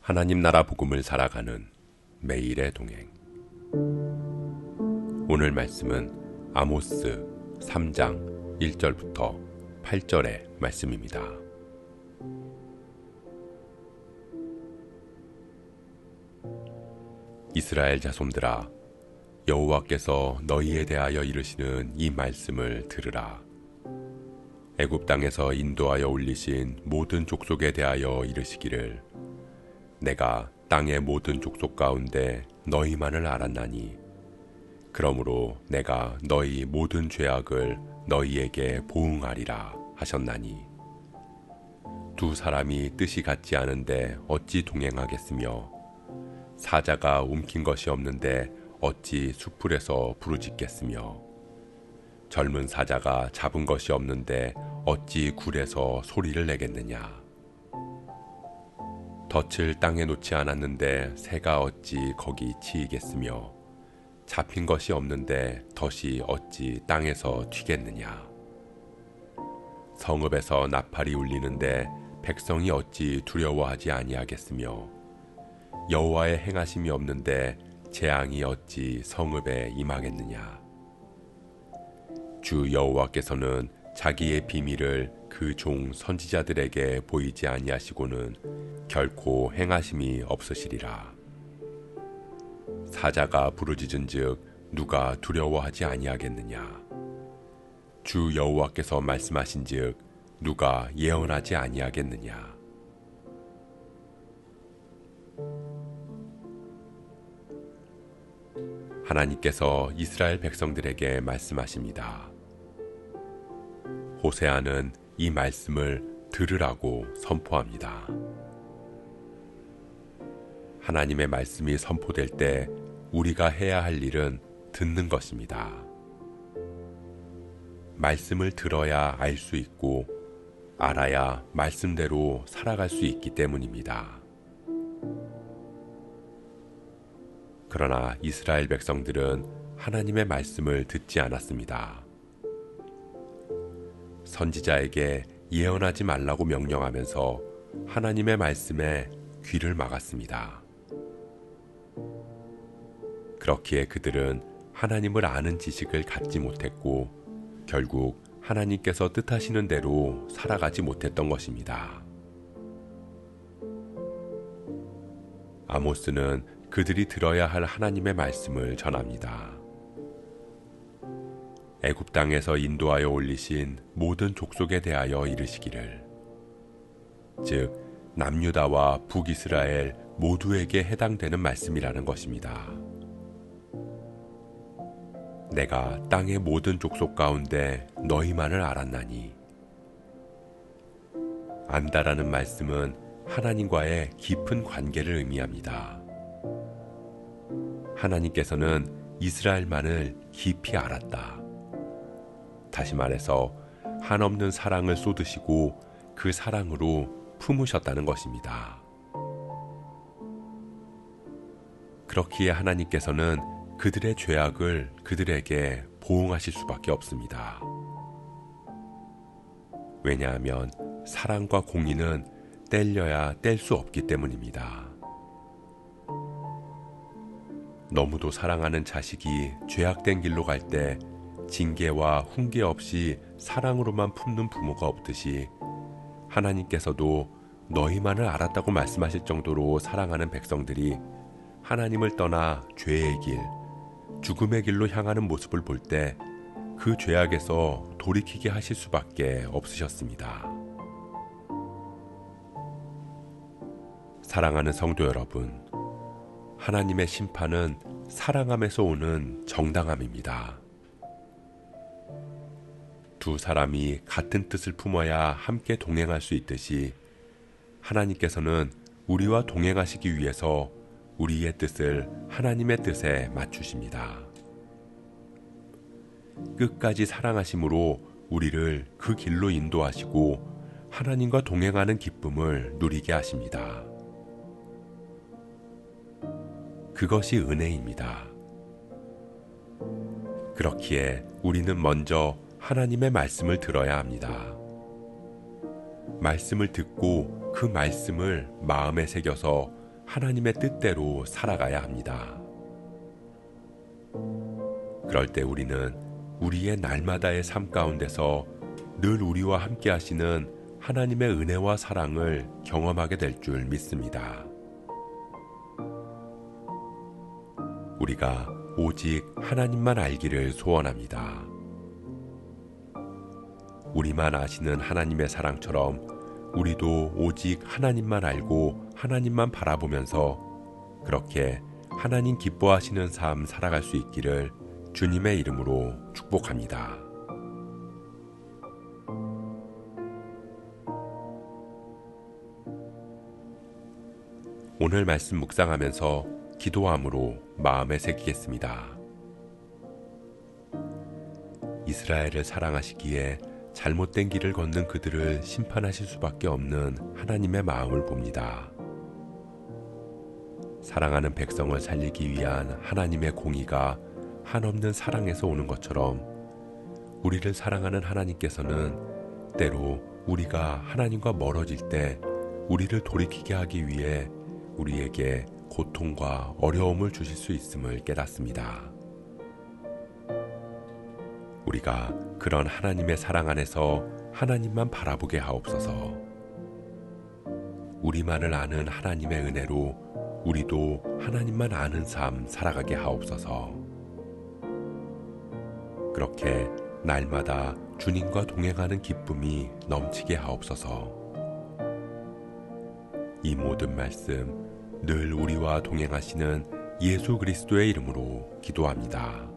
하나님 나라 복음을 살아가는 매일의 동행. 오늘 말씀은 아모스 3장 1절부터 8절의 말씀입니다. 이스라엘 자손들아, 여호와께서 너희에 대하여 이르시는 이 말씀을 들으라. 애굽 땅에서 인도하여 올리신 모든 족속에 대하여 이르시기를, 내가 땅의 모든 족속 가운데 너희만을 알았나니, 그러므로 내가 너희 모든 죄악을 너희에게 보응하리라 하셨나니, 두 사람이 뜻이 같지 않은데 어찌 동행하겠으며, 사자가 움킨 것이 없는데 어찌 숲풀에서 부르짖겠으며, 젊은 사자가 잡은 것이 없는데 어찌 굴에서 소리를 내겠느냐. 덫을 땅에 놓지 않았는데 새가 어찌 거기 치이겠으며, 잡힌 것이 없는데 덫이 어찌 땅에서 튀겠느냐. 성읍에서 나팔이 울리는데 백성이 어찌 두려워하지 아니하겠으며, 여호와의 행하심이 없는데 재앙이 어찌 성읍에 임하겠느냐. 주 여호와께서는 자기의 비밀을 그 종 선지자들에게 보이지 아니하시고는 결코 행하심이 없으시리라. 사자가 부르짖은즉 누가 두려워하지 아니하겠느냐. 주 여호와께서 말씀하신즉 누가 예언하지 아니하겠느냐. 하나님께서 이스라엘 백성들에게 말씀하십니다. 호세아는 이 말씀을 들으라고 선포합니다. 하나님의 말씀이 선포될 때 우리가 해야 할 일은 듣는 것입니다. 말씀을 들어야 알 수 있고, 알아야 말씀대로 살아갈 수 있기 때문입니다. 그러나 이스라엘 백성들은 하나님의 말씀을 듣지 않았습니다. 선지자에게 예언하지 말라고 명령하면서 하나님의 말씀에 귀를 막았습니다. 그렇기에 그들은 하나님을 아는 지식을 갖지 못했고, 결국 하나님께서 뜻하시는 대로 살아가지 못했던 것입니다. 아모스는 그들이 들어야 할 하나님의 말씀을 전합니다. 애굽 땅에서 인도하여 올리신 모든 족속에 대하여 이르시기를, 즉 남유다와 북이스라엘 모두에게 해당되는 말씀이라는 것입니다. 내가 땅의 모든 족속 가운데 너희만을 알았나니. 안다라는 말씀은 하나님과의 깊은 관계를 의미합니다. 하나님께서는 이스라엘만을 깊이 알았다. 다시 말해서 한없는 사랑을 쏟으시고 그 사랑으로 품으셨다는 것입니다. 그렇기에 하나님께서는 그들의 죄악을 그들에게 보응하실 수밖에 없습니다. 왜냐하면 사랑과 공의는 떼려야 뗄 수 없기 때문입니다. 너무도 사랑하는 자식이 죄악된 길로 갈 때 징계와 훈계 없이 사랑으로만 품는 부모가 없듯이, 하나님께서도 너희만을 알았다고 말씀하실 정도로 사랑하는 백성들이 하나님을 떠나 죄의 길, 죽음의 길로 향하는 모습을 볼 때 그 죄악에서 돌이키게 하실 수밖에 없으셨습니다. 사랑하는 성도 여러분, 하나님의 심판은 사랑함에서 오는 정당함입니다. 두 사람이 같은 뜻을 품어야 함께 동행할 수 있듯이, 하나님께서는 우리와 동행하시기 위해서 우리의 뜻을 하나님의 뜻에 맞추십니다. 끝까지 사랑하심으로 우리를 그 길로 인도하시고 하나님과 동행하는 기쁨을 누리게 하십니다. 그것이 은혜입니다. 그렇기에 우리는 먼저 하나님의 말씀을 들어야 합니다. 말씀을 듣고 그 말씀을 마음에 새겨서 하나님의 뜻대로 살아가야 합니다. 그럴 때 우리는 우리의 날마다의 삶 가운데서 늘 우리와 함께 하시는 하나님의 은혜와 사랑을 경험하게 될 줄 믿습니다. 우리가 오직 하나님만 알기를 소원합니다. 우리만 아시는 하나님의 사랑처럼 우리도 오직 하나님만 알고 하나님만 바라보면서 그렇게 하나님 기뻐하시는 삶 살아갈 수 있기를 주님의 이름으로 축복합니다. 오늘 말씀 묵상하면서 기도함으로 마음에 새기겠습니다. 이스라엘을 사랑하시기에 잘못된 길을 걷는 그들을 심판하실 수밖에 없는 하나님의 마음을 봅니다. 사랑하는 백성을 살리기 위한 하나님의 공의가 한없는 사랑에서 오는 것처럼 우리를 사랑하는 하나님께서는 때로 우리가 하나님과 멀어질 때 우리를 돌이키게 하기 위해 우리에게 고통과 어려움을 주실 수 있음을 깨닫습니다. 우리가 그런 하나님의 사랑 안에서 하나님만 바라보게 하옵소서. 우리만을 아는 하나님의 은혜로 우리도 하나님만 아는 삶 살아가게 하옵소서. 그렇게 날마다 주님과 동행하는 기쁨이 넘치게 하옵소서. 이 모든 말씀 늘 우리와 동행하시는 예수 그리스도의 이름으로 기도합니다.